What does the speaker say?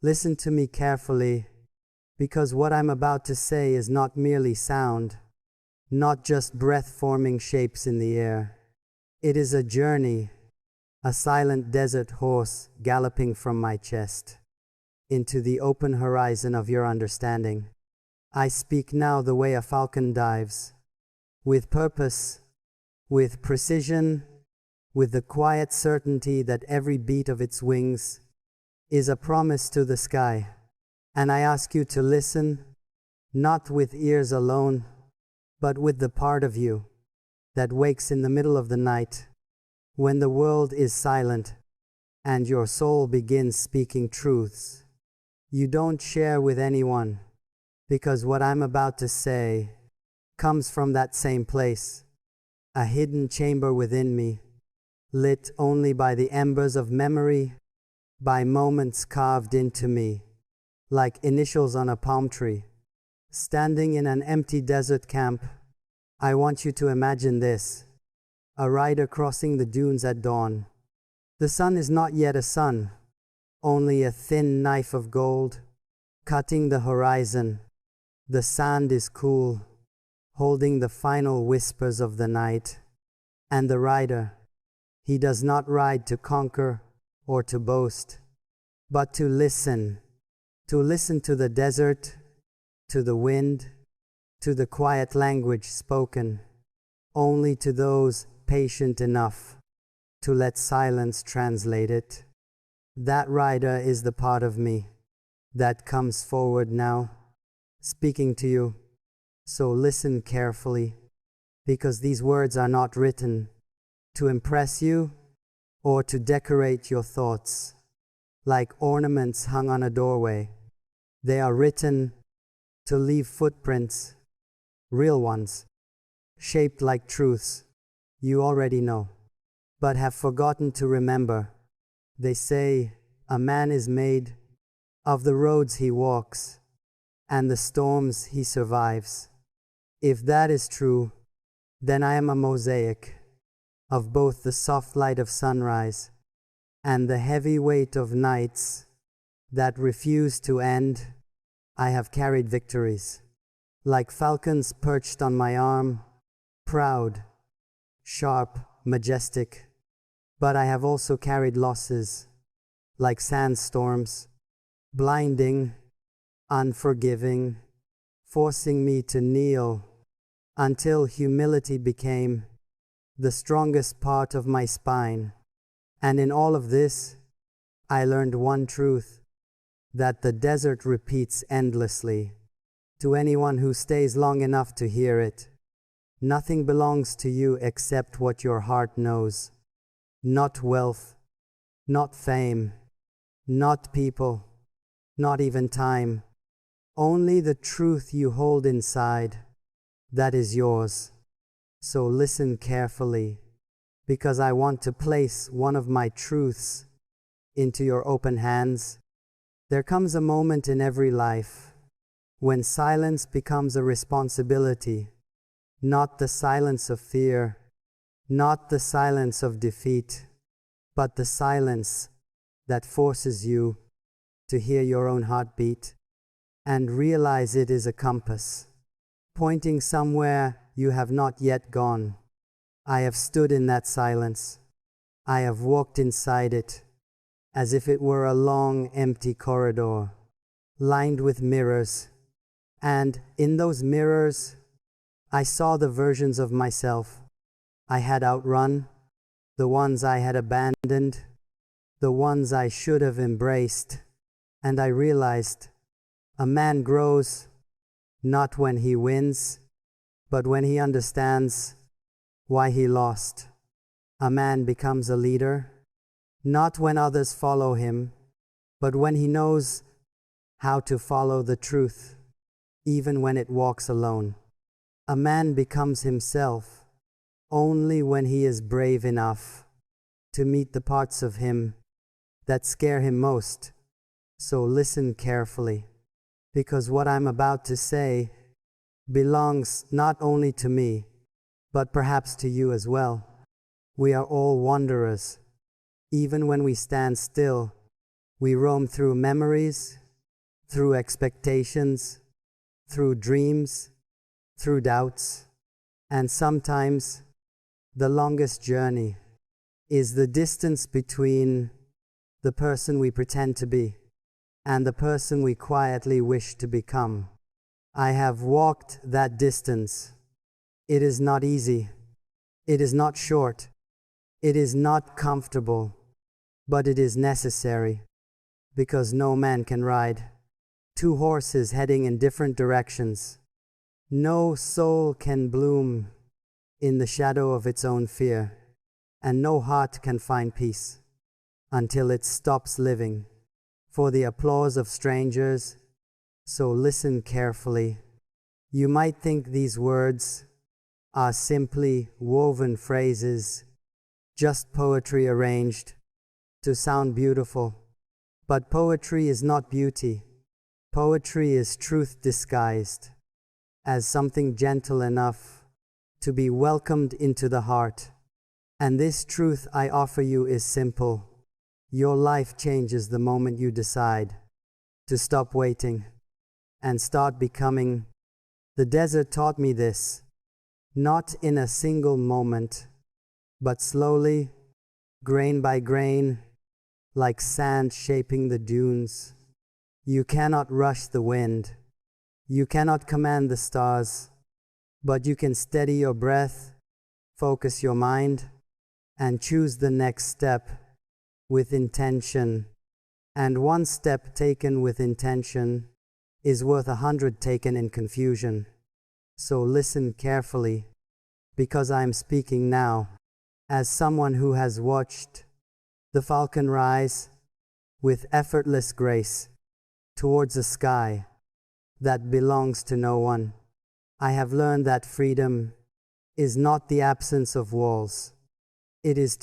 Listen to me carefully, because what I'm about to say is not merely sound, not just breath-forming shapes in the air. It is a journey, a silent desert horse galloping from my chest into the open horizon of your understanding. I speak now the way a falcon dives, with purpose, with precision, with the quiet certainty that every beat of its wings is a promise to the sky. And I ask you to listen, not with ears alone, but with the part of you that wakes in the middle of the night, when the world is silent and your soul begins speaking truths you don't share with anyone, because what I'm about to say comes from that same place, a hidden chamber within me, lit only by the embers of memory, by moments carved into me, like initials on a palm tree. Standing in an empty desert camp, I want you to imagine this: a rider crossing the dunes at dawn. The sun is not yet a sun, only a thin knife of gold, cutting the horizon. The sand is cool, holding the final whispers of the night. And the rider, he does not ride to conquer or to boast, but to listen to the desert, to the wind, to the quiet language spoken only to those patient enough to let silence translate it. That rider is the part of me that comes forward now, speaking to you. So listen carefully, because these words are not written to impress you or to decorate your thoughts like ornaments hung on a doorway. They are written to leave footprints, real ones, shaped like truths you already know, but have forgotten to remember. They say a man is made of the roads he walks and the storms he survives. If that is true, then I am a mosaic of both the soft light of sunrise and the heavy weight of nights that refuse to end. I have carried victories, like falcons perched on my arm, proud, sharp, majestic. But I have also carried losses, like sandstorms, blinding, unforgiving, forcing me to kneel until humility became the strongest part of my spine. And in all of this, I learned one truth, that the desert repeats endlessly to anyone who stays long enough to hear it. Nothing belongs to you except what your heart knows. Not wealth, not fame, not people, not even time. Only the truth you hold inside, that is yours. So listen carefully, because I want to place one of my truths into your open hands. There comes a moment in every life when silence becomes a responsibility, not the silence of fear, not the silence of defeat, but the silence that forces you to hear your own heartbeat and realize it is a compass, pointing somewhere you have not yet gone. I have stood in that silence. I have walked inside it, as if it were a long, empty corridor, lined with mirrors. And in those mirrors, I saw the versions of myself I had outrun, the ones I had abandoned, the ones I should have embraced. And I realized a man grows not when he wins, but when he understands why he lost. A man becomes a leader not when others follow him, but when he knows how to follow the truth, even when it walks alone. A man becomes himself only when he is brave enough to meet the parts of him that scare him most. So listen carefully, because what I'm about to say belongs not only to me, but perhaps to you as well. We are all wanderers. Even when we stand still, We roam through memories, through expectations, through dreams, through doubts, and sometimes the longest journey is the distance between the person we pretend to be and the person we quietly wish to become. I have walked that distance. It is not easy. It is not short. It is not comfortable, but it is necessary, because no man can ride two horses heading in different directions. No soul can bloom in the shadow of its own fear, and no heart can find peace until it stops living for the applause of strangers. So listen carefully. You might think these words are simply woven phrases, just poetry arranged to sound beautiful. But poetry is not beauty. Poetry is truth disguised as something gentle enough to be welcomed into the heart. And this truth I offer you is simple. Your life changes the moment you decide to stop waiting and start becoming. The desert taught me this, not in a single moment, but slowly, grain by grain, like sand shaping the dunes. You cannot rush the wind. You cannot command the stars, but you can steady your breath, focus your mind, and choose the next step with intention. And one step taken with intention is worth 100 taken in confusion. So listen carefully, because I am speaking now as someone who has watched the falcon rise with effortless grace towards a sky that belongs to no one. I have learned that freedom is not the absence of walls. It is